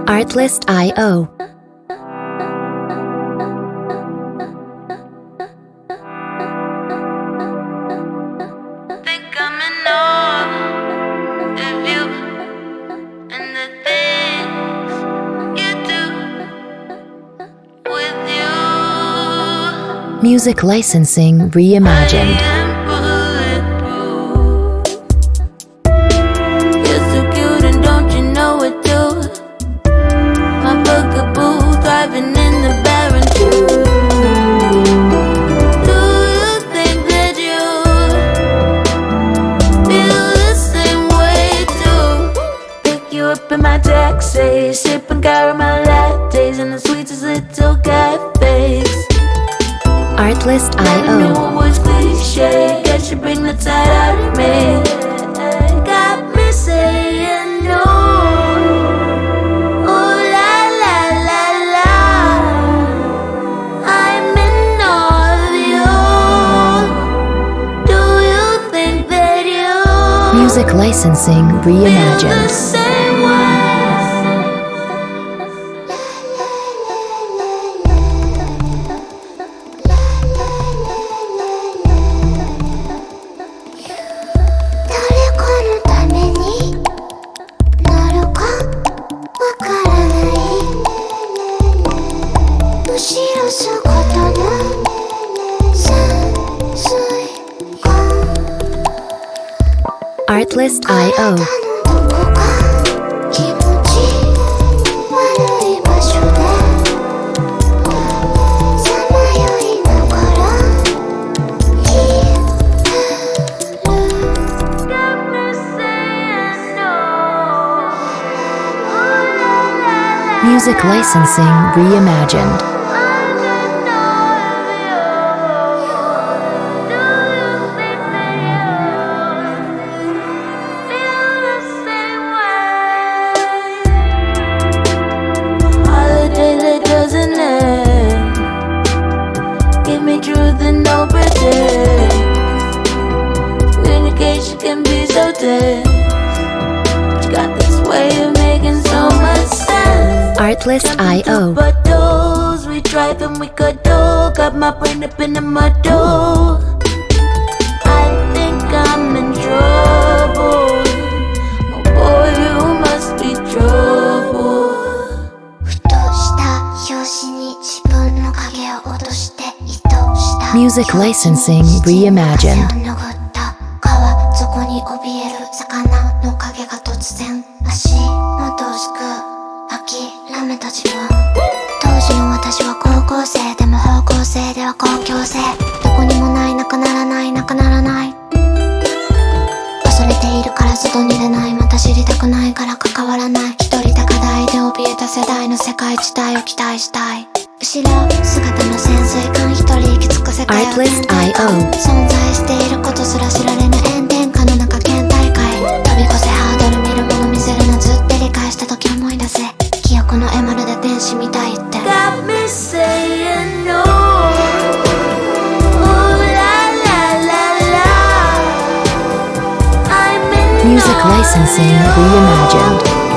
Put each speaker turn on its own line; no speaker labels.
Artlist.io. Music licensing reimagined.
You're so cute and don't you know it too? My bugaboo thriving in the barren too. Do you think that you feel the same way too? Pick you up in my taxi, sipping caramel lattes in the sweetest little cafes.
Artlist.io.
I knew it was cliche, guess you bring the tide out of me. Got me saying no. Ooh la la la la. I'm in all of you. Do you think that you
Music licensing
feel the
reimagined.
same way?
Artlist.io. Music licensing reimagined.
Truth and no pretend. Communication can be so tense. You got this way of making so much sense.
Artlist.io.
But those we drive and we could do. Got my brain up in the muddle. I think I'm in trouble. Oh boy, you must be trouble.
Music licensing reimagined. Artlist.io.
存在していることすら知られぬ炎天下の中県大会飛び越せハードル見るもの見せるのずって理解した時思い出せ記憶の絵まるで天使みたいって Got me saying no. Ooh la la la la. I'm in
Music licensing reimagined.